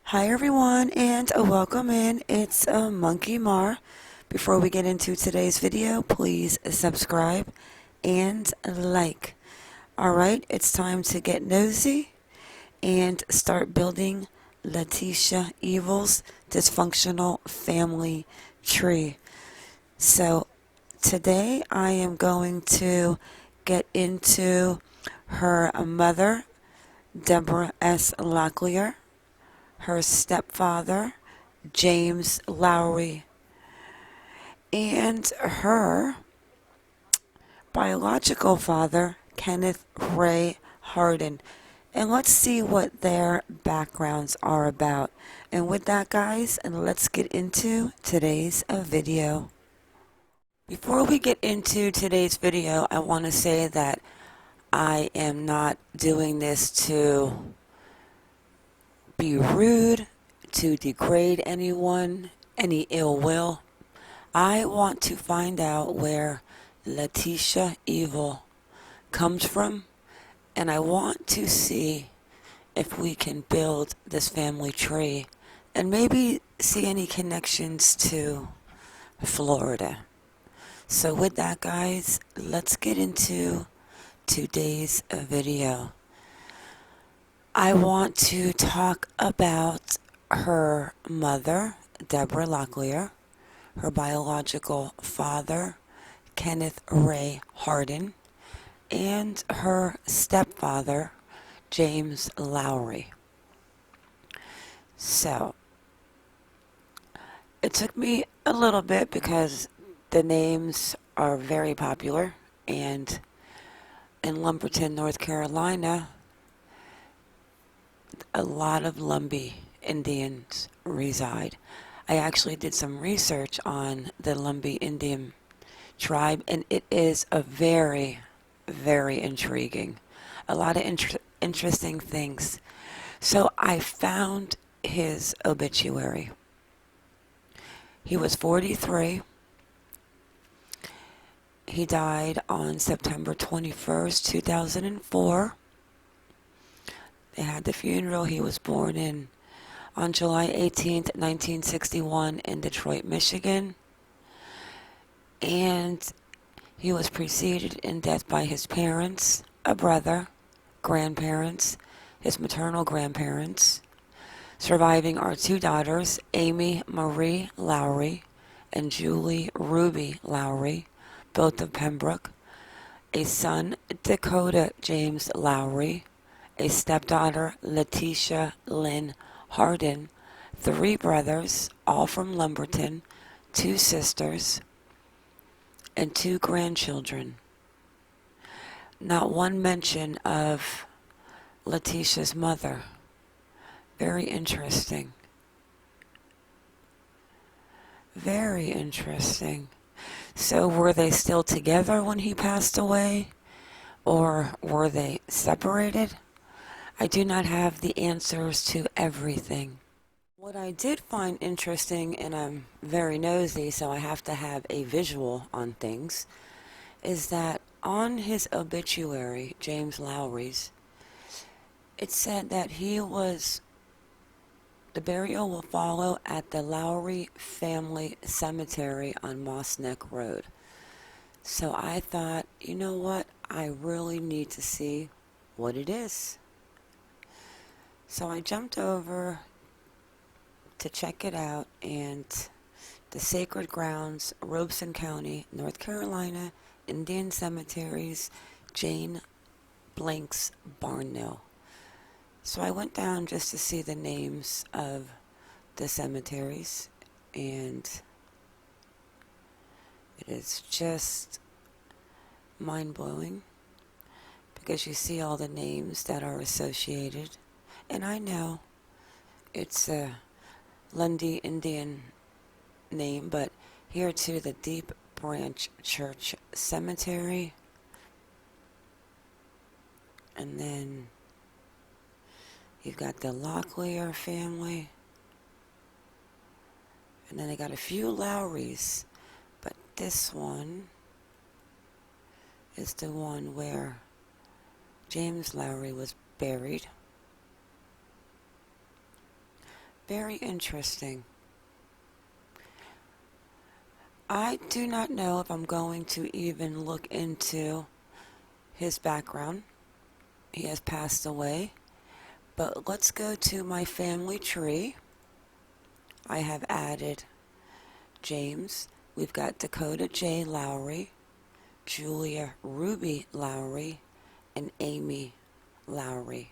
Hi everyone and welcome in. It's Monkey Mar. Before we get into today's video, please subscribe and like. Alright, it's time to get nosy and start building Letecia Evil's dysfunctional family tree. So today I am going to get into her mother, Deborah S. Locklear, her stepfather, James Lowry, and her biological father, Kenneth Ray Hardin. And let's see what their backgrounds are about. And with that, guys, and let's get into today's video. Before we get into today's video, I want to say that I am not doing this to be rude, to degrade anyone, any ill will. I want to find out where Letecia Evil comes from, and I want to see if we can build this family tree and maybe see any connections to Florida. So with that, guys, let's get into today's video. I want to talk about her mother, Deborah Locklear, her biological father, Kenneth Ray Hardin, and her stepfather, James Lowry. So, it took me a little bit because the names are very popular, and in Lumberton, North Carolina, a lot of Lumbee Indians reside. I actually did some research on the Lumbee Indian tribe, and it is a very, very intriguing. A lot of interesting things. So I found his obituary. He was 43. He died on September 21st, 2004. They had the funeral. He was born on July 18th, 1961 in Detroit, Michigan. And he was preceded in death by his parents, a brother, grandparents, his maternal grandparents. Surviving are two daughters, Amy Marie Lowry and Julie Ruby Lowry, both of Pembroke. A son, Dakota James Lowry. A stepdaughter, Leticia Lynn Hardin. Three brothers, all from Lumberton. Two sisters, and two grandchildren. Not one mention of Leticia's mother. Very interesting. Very interesting. So were they still together when he passed away? Or were they separated? I do not have the answers to everything. What I did find interesting, and I'm very nosy, so I have to have a visual on things, is that on his obituary, James Lowry's, it said that the burial will follow at the Lowry Family Cemetery on Moss Neck Road. So I thought, you know what, I really need to see what it is. So I jumped over to check it out, and the Sacred Grounds, Robeson County, North Carolina, Indian Cemeteries, Jane Blank's Barnhill. So I went down just to see the names of the cemeteries, and it is just mind-blowing because you see all the names that are associated. And I know it's a Lundy Indian name, but here too, the Deep Branch Church Cemetery. And then you've got the Locklear family. And then they got a few Lowrys, but this one is the one where James Lowry was buried. Very interesting. I do not know if I'm going to even look into his background. He has passed away. But let's go to my family tree. I have added James. We've got Dakota J. Lowry, Julia Ruby Lowry, and Amy Lowry.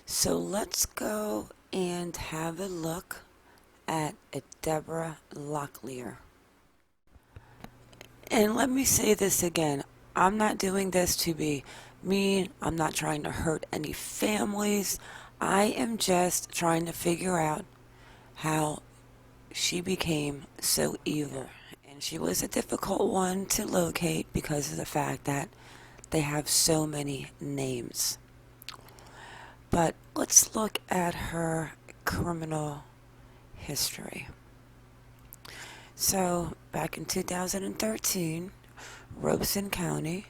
So let's go and have a look at a Deborah Locklear. And let me say this again. I'm not doing this to be mean. I'm not trying to hurt any families. I am just trying to figure out how she became so evil. And she was a difficult one to locate because of the fact that they have so many names. But let's look at her criminal history. So, back in 2013, Robeson County,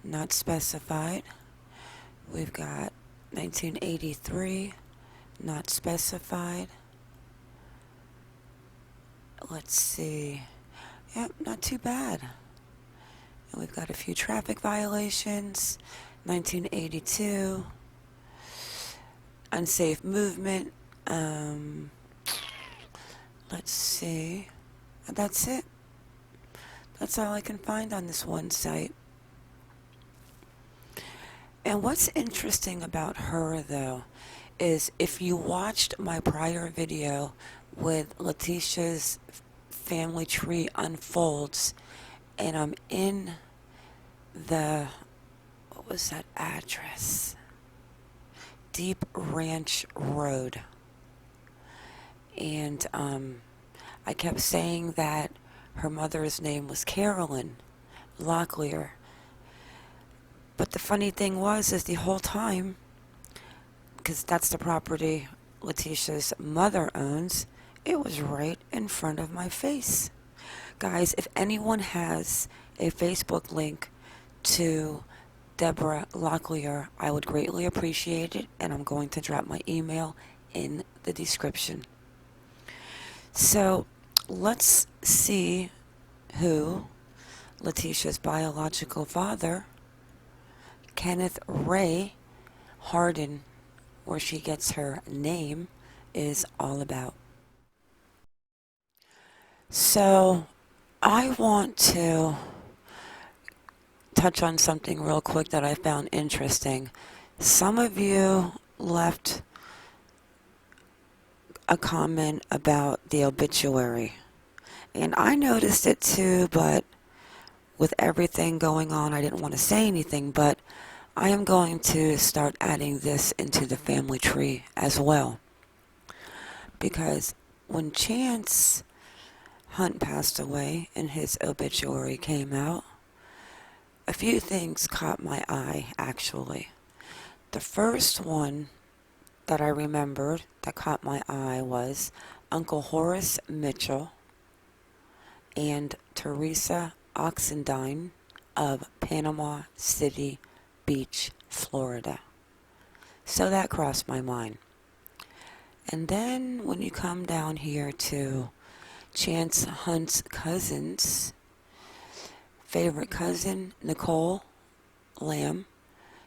not specified. We've got 1983, not specified. Let's see. Yep, not too bad. And we've got a few traffic violations. 1982, unsafe movement. Let's see. That's it. That's all I can find on this one site. And what's interesting about her, though, is if you watched my prior video with Leticia's family tree unfolds, and I'm in the, what was that address? Deep Ranch Road. And I kept saying that her mother's name was Carolyn Locklear. But the funny thing is the whole time, because that's the property Leticia's mother owns, it was right in front of my face. Guys, if anyone has a Facebook link to Deborah Locklear, I would greatly appreciate it, and I'm going to drop my email in the description. So let's see who Leticia's biological father, Kenneth Ray Hardin, where she gets her name, is all about. So I want to touch on something real quick that I found interesting. Some of you left a comment about the obituary, and I noticed it too, but with everything going on, I didn't want to say anything, but I am going to start adding this into the family tree as well. Because when Chance Hunt passed away and his obituary came out, a few things caught my eye, actually. The first one that I remembered that caught my eye was Uncle Horace Mitchell and Teresa Oxendine of Panama City Beach, Florida. So that crossed my mind. And then when you come down here to Chance Hunt's cousins, favorite cousin, Nicole Lamb,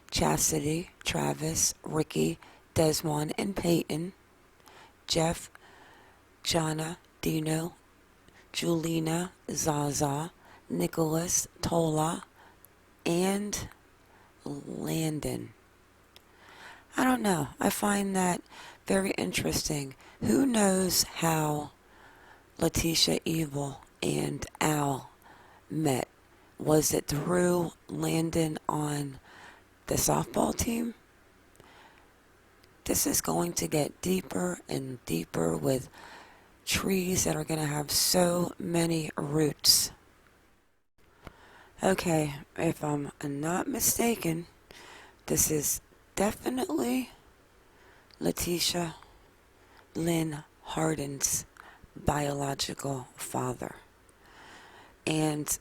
Chastity, Travis, Ricky, Desmond, and Peyton, Jeff, Jana, Dino, Julina, Zaza, Nicholas, Tola, and Landon. I don't know. I find that very interesting. Who knows how Leticia Evil and Al met? Was it through Landon on the softball team? This is going to get deeper and deeper with trees that are going to have so many roots. Okay, if I'm not mistaken, this is definitely Leticia Lynn Hardin's biological father. And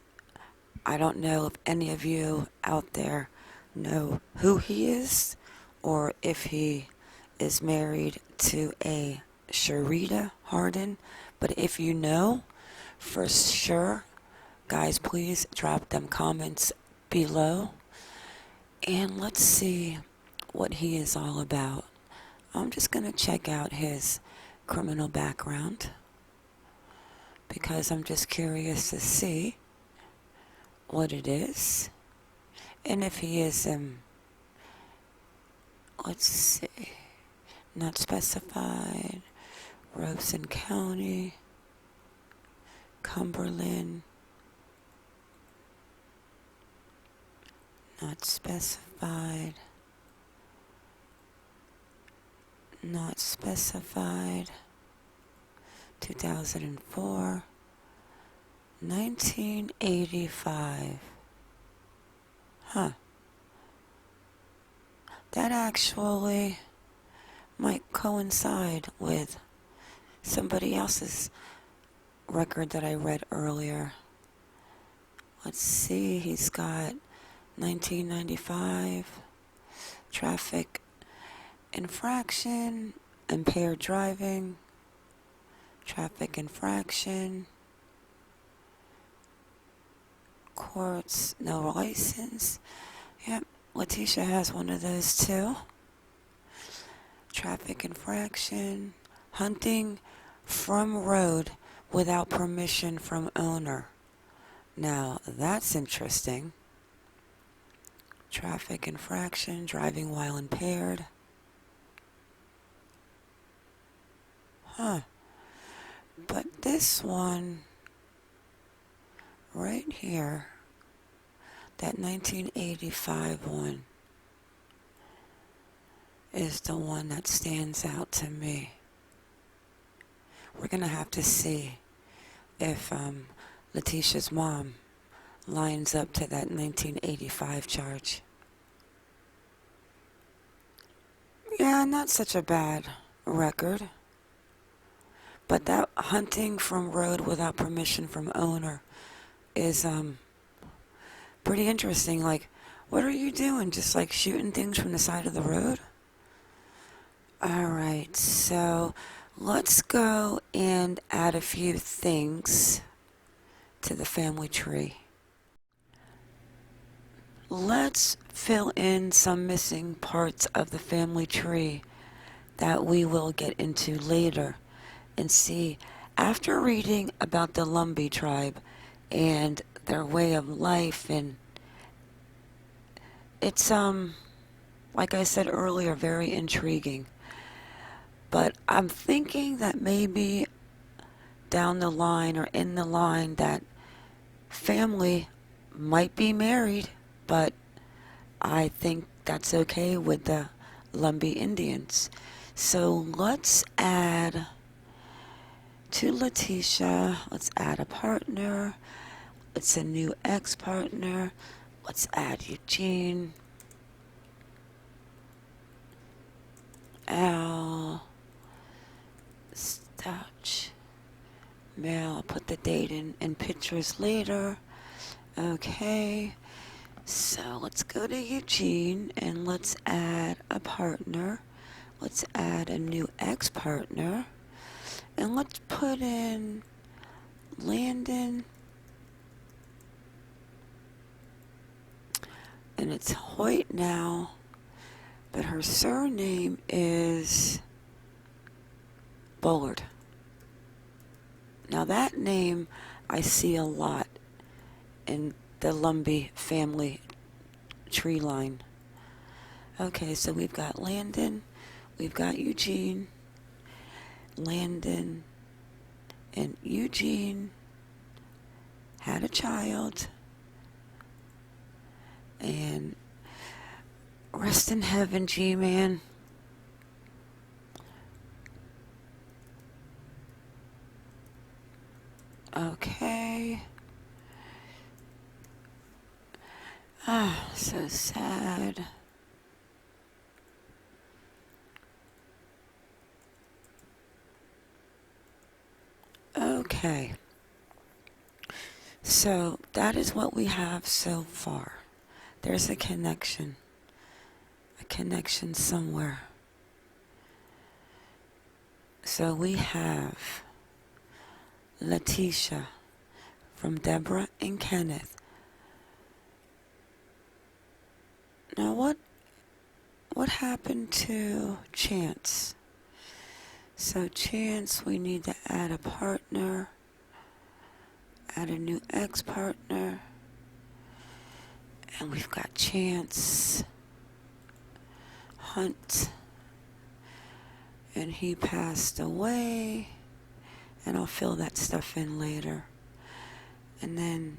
I don't know if any of you out there know who he is or if he is married to a Sharita Harden. But if you know for sure, guys, please drop them comments below. And let's see what he is all about. I'm just going to check out his criminal background because I'm just curious to see what it is. And if he is, let's see, not specified, Robeson County, Cumberland, not specified, not specified, 2004, 1985. Huh. That actually might coincide with somebody else's record that I read earlier. Let's see, he's got 1995, traffic infraction, impaired driving, traffic infraction, courts, no license. Yep, Leticia has one of those too. Traffic infraction, hunting from road without permission from owner. Now, that's interesting. Traffic infraction, driving while impaired. Huh. But this one right here, that 1985 one, is the one that stands out to me. We're going to have to see if Leticia's mom lines up to that 1985 charge. Yeah, not such a bad record. But that hunting from road without permission from owner is pretty interesting. Like, what are you doing? Just like shooting things from the side of the road? Alright, so let's go and add a few things to the family tree. Let's fill in some missing parts of the family tree that we will get into later and see. After reading about the Lumbee tribe and their way of life, and it's like I said earlier, very intriguing. But I'm thinking that maybe down the line or in the line that family might be married, but I think that's okay with the Lumbee Indians. So let's add to Leticia, let's add a partner. It's a new ex-partner. Let's add Eugene, Al, Stauch, Mel. I'll put the date in and pictures later. Okay, so let's go to Eugene and let's add a partner. Let's add a new ex-partner. And let's put in Landon. And it's Hoyt now, but her surname is Bullard. Now that name I see a lot in the Lumbee family tree line. Okay, so we've got Landon, we've got Eugene, Landon and Eugene had a child, and rest in heaven, G-Man. Okay. Ah, so sad. Okay. So that is what we have so far. There's a connection somewhere. So we have Leticia from Deborah and Kenneth. Now what happened to Chance? So Chance, we need to add a partner, add a new ex-partner, and we've got Chance Hunt, and he passed away, and I'll fill that stuff in later. And then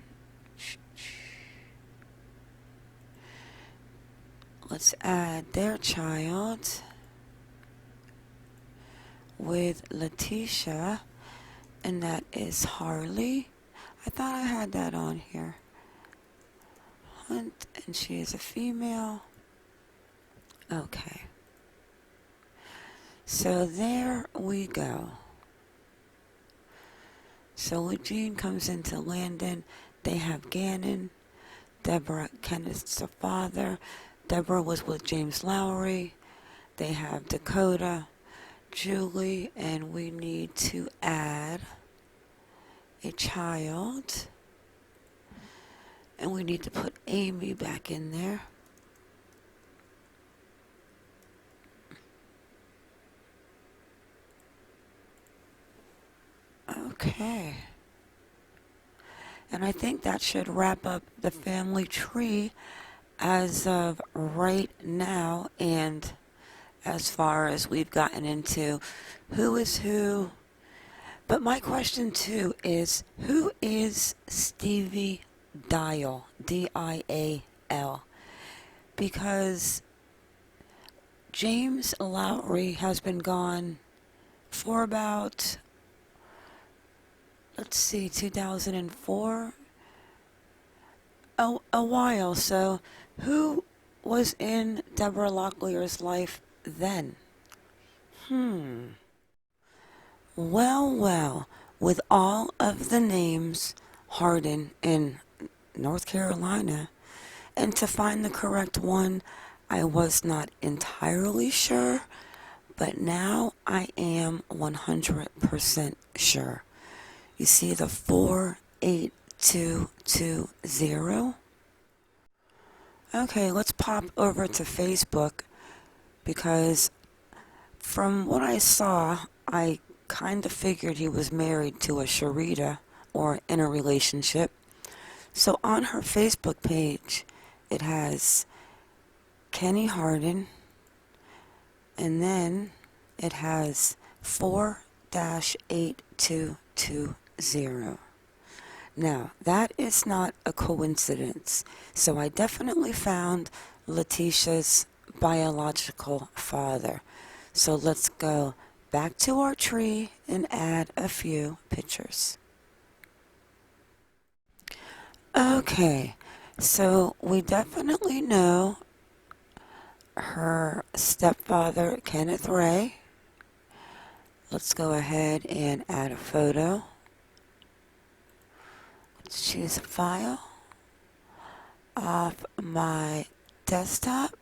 let's add their child with Leticia, and that is Harley. I thought I had that on here. Hunt, and she is a female. Okay. So there we go. So Eugene comes into Landon. They have Gannon. Deborah, Kenneth's the father. Deborah was with James Lowry. They have Dakota, Julie, and we need to add a child. And we need to put Amy back in there. Okay. And I think that should wrap up the family tree as of right now, and as far as we've gotten into who is who. But my question too is, who is Stevie Dial? D-I-A-L. Because James Lowry has been gone for about, let's see, 2004, a while. So who was in Deborah Locklear's life then? Well, with all of the names Hardin in North Carolina, and to find the correct one, I was not entirely sure, but now I am 100% sure. You see the 48220? Okay, let's pop over to Facebook, because from what I saw, I kind of figured he was married to a Sharita or in a relationship. So on her Facebook page, it has Kenny Hardin, and then it has 4-8220. Now, that is not a coincidence. So I definitely found Leticia's biological father. So let's go back to our tree and add a few pictures. Okay, so we definitely know her stepfather, Kenneth Ray. Let's go ahead and add a photo. Let's choose a file off my desktop,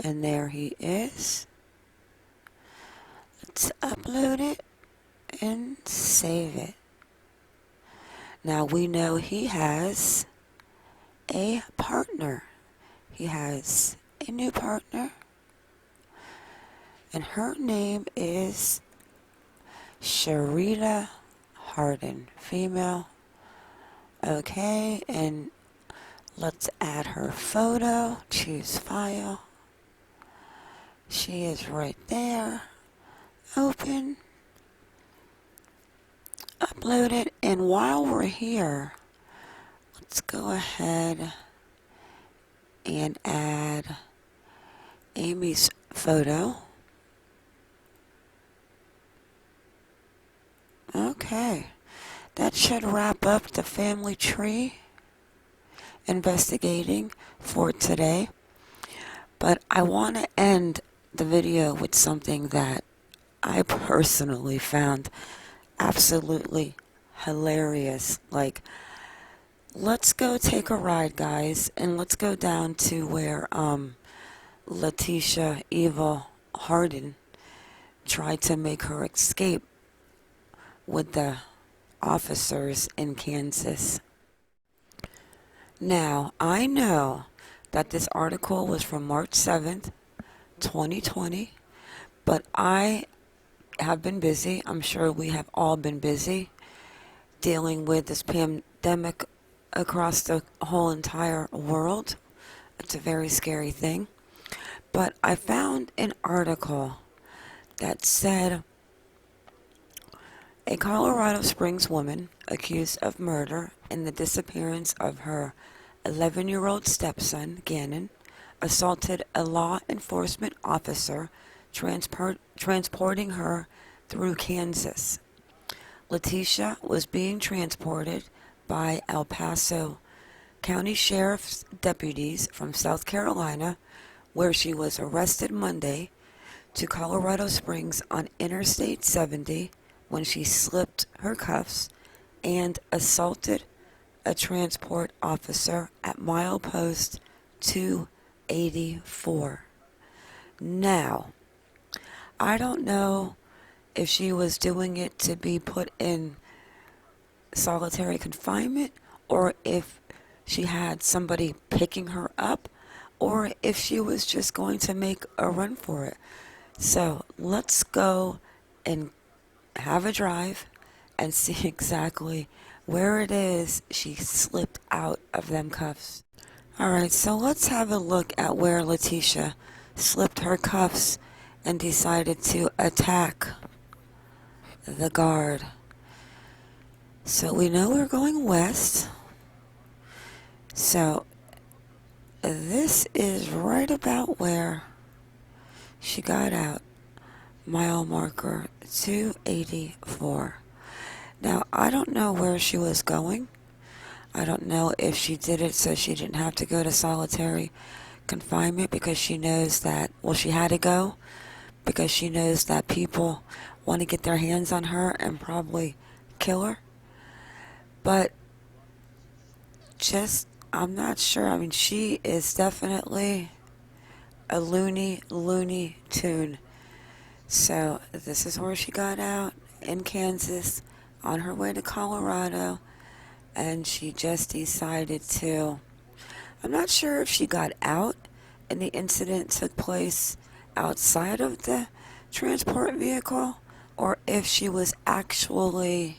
and there he is. Let's upload it and save it. Now we know he has a partner. He has a new partner, and her name is Sharita Hardin, female. Okay, and let's add her photo. Choose file. She is right there. Open. Upload it. And while we're here, let's go ahead and add Amy's photo. Okay. That should wrap up the family tree investigating for today. But I want to end the video with something that I personally found absolutely hilarious. Like, let's go take a ride, guys, and let's go down to where Letecia Eva Hardin tried to make her escape with the officers in Kansas. Now, I know that this article was from March 7th, 2020, but I have been busy. I'm sure we have all been busy dealing with this pandemic across the whole entire world. It's a very scary thing. But I found an article that said a Colorado Springs woman accused of murder and the disappearance of her 11-year-old stepson, Gannon, assaulted a law enforcement officer transporting her through Kansas. Leticia was being transported by El Paso County Sheriff's deputies from South Carolina, where she was arrested Monday, to Colorado Springs on Interstate 70 when she slipped her cuffs and assaulted a transport officer at milepost 284. Now, I don't know if she was doing it to be put in solitary confinement, or if she had somebody picking her up, or if she was just going to make a run for it. So let's go and have a drive and see exactly where it is she slipped out of them cuffs. Alright, so let's have a look at where Leticia slipped her cuffs and decided to attack the guard. So we know we're going west. So this is right about where she got out. Mile marker 284. Now, I don't know where she was going. I don't know if she did it so she didn't have to go to solitary confinement because she knows that, well, she had to go because she knows that people want to get their hands on her and probably kill her. But I'm not sure. I mean, she is definitely a loony tune. So this is where she got out in Kansas on her way to Colorado, and she just decided to, I'm not sure if she got out and the incident took place outside of the transport vehicle or if she was actually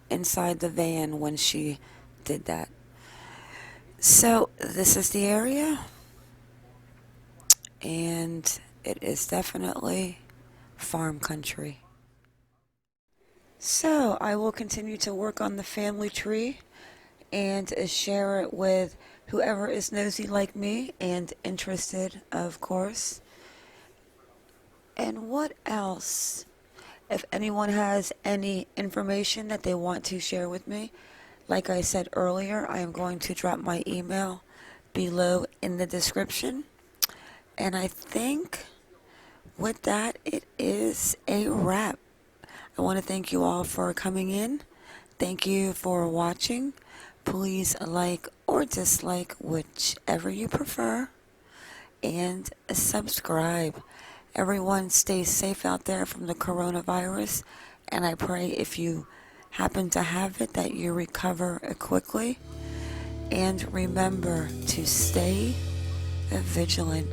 inside the van when she did that. So this is the area, and it is definitely farm country. So I will continue to work on the family tree and share it with whoever is nosy like me and interested, of course. And what else? If anyone has any information that they want to share with me, like I said earlier, I am going to drop my email below in the description. And I think with that, it is a wrap. I want to thank you all for coming in. Thank you for watching. Please like or dislike, whichever you prefer, and subscribe. Everyone stay safe out there from the coronavirus, and I pray if you happen to have it that you recover quickly. And remember to stay vigilant.